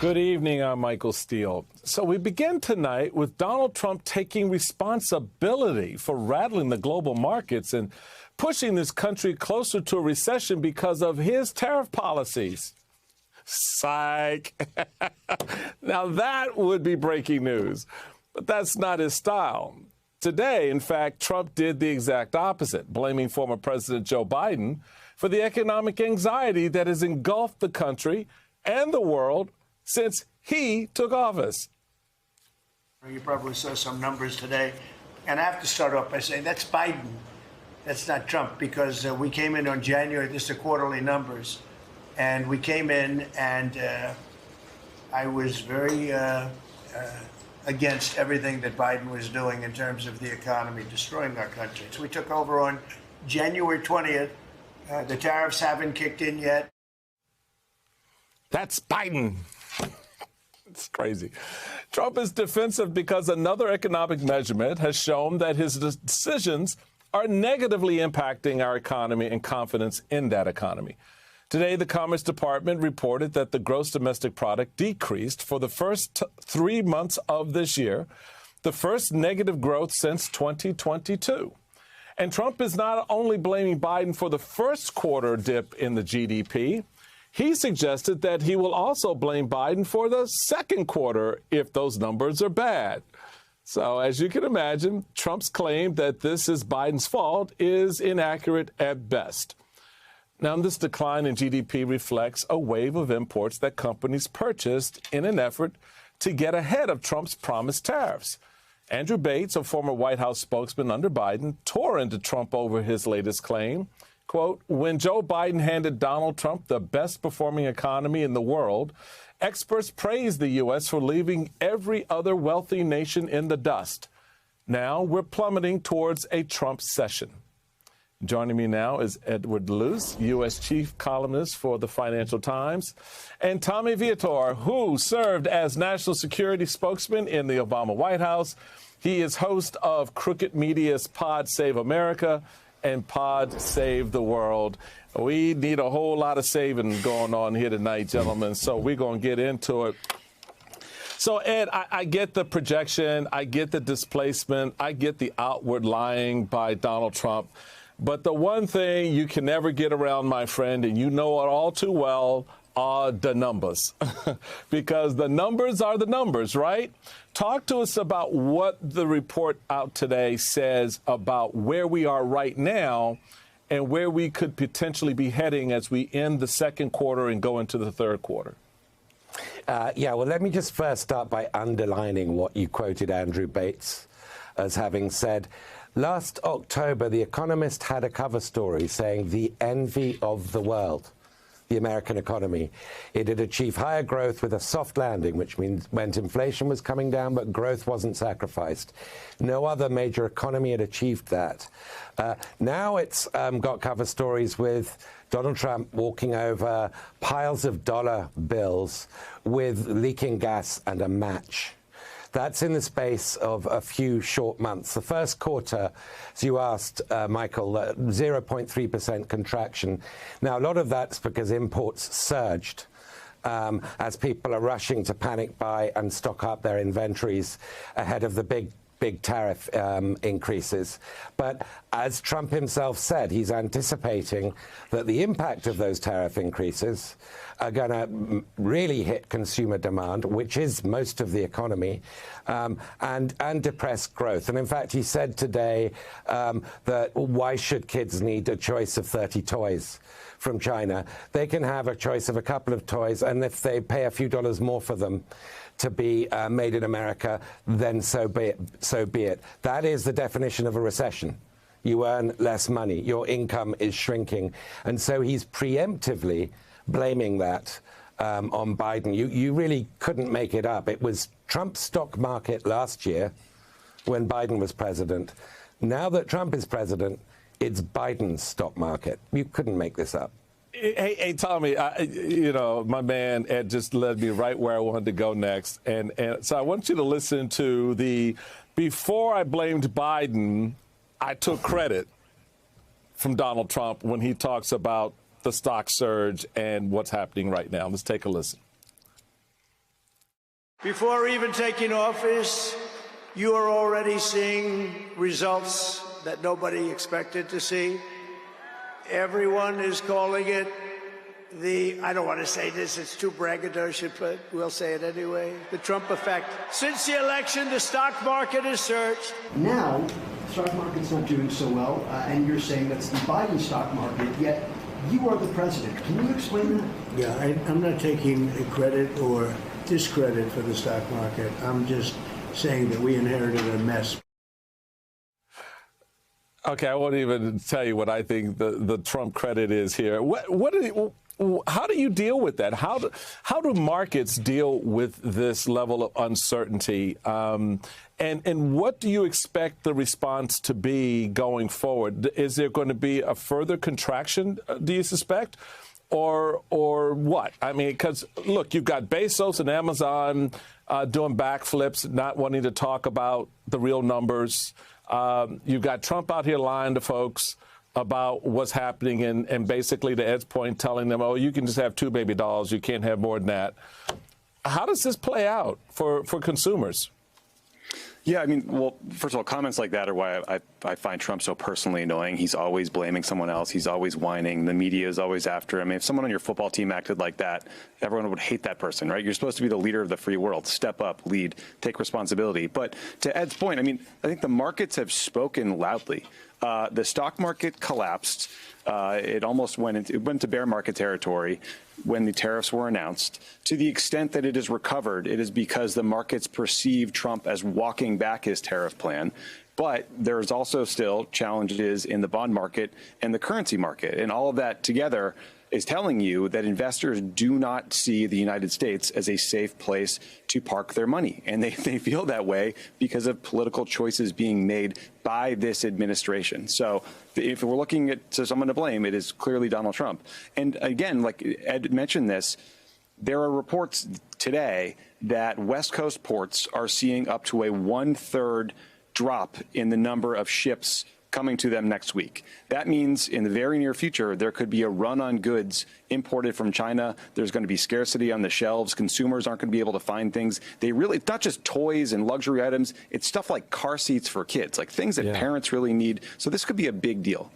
Good evening, I'm Michael Steele. So we begin tonight with Donald Trump taking responsibility for rattling the global markets and pushing this country closer to a recession because of his tariff policies. Psych. Now that would be breaking news, but that's not his style. Today, in fact, Trump did the exact opposite, blaming former President Joe Biden for the economic anxiety that has engulfed the country and the world since he took office. You probably saw some numbers today, and I have to start off by saying that's Biden. That's not Trump, because we came in on January, this is the quarterly numbers, and we came in and I was very against everything that Biden was doing in terms of the economy, destroying our country. So we took over on January 20th. The tariffs haven't kicked in yet. That's Biden. It's crazy. Trump is defensive because another economic measurement has shown that his decisions are negatively impacting our economy and confidence in that economy. Today, the Commerce Department reported that the gross domestic product decreased for the first 3 months of this year, the first negative growth since 2022. And Trump is not only blaming Biden for the first quarter dip in the GDP, he suggested that he will also blame Biden for the second quarter if those numbers are bad. So, as you can imagine, Trump's claim that this is Biden's fault is inaccurate at best. Now, this decline in GDP reflects a wave of imports that companies purchased in an effort to get ahead of Trump's promised tariffs. Andrew Bates, a former White House spokesman under Biden, tore into Trump over his latest claim. Quote, when Joe Biden handed Donald Trump the best performing economy in the world, experts praised the U.S. for leaving every other wealthy nation in the dust. Now we're plummeting towards a Trump session. Joining me now is Edward Luce, U.S. chief columnist for the Financial Times, and Tommy Viator, who served as national security spokesman in the Obama White House. He is host of Crooked Media's Pod Save America and Pod Save the World. We need a whole lot of saving going on here tonight, gentlemen, so we're going to get into it. So, Ed, I get the projection, I get the displacement, I get the outward lying by Donald Trump. But the one thing you can never get around, my friend, and you know it all too well, are the numbers. Because the numbers are the numbers, right? Talk to us about what the report out today says about where we are right now and where we could potentially be heading as we end the second quarter and go into the third quarter. Well, let me just first start by underlining what you quoted Andrew Bates as having said. Last October, The Economist had a cover story saying the envy of the world, the American economy. It had achieved higher growth with a soft landing, which meant inflation was coming down, but growth wasn't sacrificed. No other major economy had achieved that. Now it's got cover stories with Donald Trump walking over piles of dollar bills with leaking gas and a match. That's in the space of a few short months. The first quarter, as you asked, Michael, 0.3% contraction. Now, a lot of that's because imports surged as people are rushing to panic buy and stock up their inventories ahead of the big tariff increases. But as Trump himself said, he's anticipating that the impact of those tariff increases are going to really hit consumer demand, which is most of the economy, and depress growth. And in fact, he said today that why should kids need a choice of 30 toys from China? They can have a choice of a couple of toys, and if they pay a few dollars more for them to be made in America, then so be it. That is the definition of a recession. You earn less money. Your income is shrinking. And so he's preemptively blaming that on Biden. You really couldn't make it up. It was Trump's stock market last year when Biden was president. Now that Trump is president, it's Biden's stock market. You couldn't make this up. Hey, Tommy, my man Ed just led me right where I wanted to go next. And so I want you to listen to before I blamed Biden, I took credit from Donald Trump when he talks about the stock surge and what's happening right now. Let's take a listen. Before even taking office, you are already seeing results that nobody expected to see. Everyone is calling it I don't want to say this, it's too braggadocious, but we'll say it anyway, the Trump effect. Since the election, the stock market has surged. Now, the stock market's not doing so well, and you're saying that's the Biden stock market, yet you are the president. Can you explain that? Yeah, I'm not taking credit or discredit for the stock market. I'm just saying that we inherited a mess. Okay, I won't even tell you what I think the Trump credit is here. How do you deal with that? How do markets deal with this level of uncertainty? And what do you expect the response to be going forward? Is there going to be a further contraction, do you suspect? Or what? I mean, because, look, you've got Bezos and Amazon doing backflips, not wanting to talk about the real numbers. You've got Trump out here lying to folks about what's happening and basically, to Ed's point, telling them, oh, you can just have 2 baby dolls. You can't have more than that. How does this play out for consumers? Yeah, I mean, well, first of all, comments like that are why I find Trump so personally annoying. He's always blaming someone else. He's always whining. The media is always after him. I mean, if someone on your football team acted like that, everyone would hate that person, right? You're supposed to be the leader of the free world. Step up, lead, take responsibility. But to Ed's point, I mean, I think the markets have spoken loudly. The stock market collapsed. It almost went into bear market territory when the tariffs were announced. To the extent that it has recovered, it is because the markets perceive Trump as walking back his tariff plan. But there's also still challenges in the bond market and the currency market. And all of that together is telling you that investors do not see the United States as a safe place to park their money. And they feel that way because of political choices being made by this administration. So if we're looking at someone to blame, it is clearly Donald Trump. And again, like Ed mentioned this, there are reports today that West Coast ports are seeing up to a 1/3 drop in the number of ships coming to them next week. That means in the very near future, there could be a run on goods imported from China. There's going to be scarcity on the shelves. Consumers aren't going to be able to find things. It's not just toys and luxury items. It's stuff like car seats for kids, like things that parents really need. So this could be a big deal.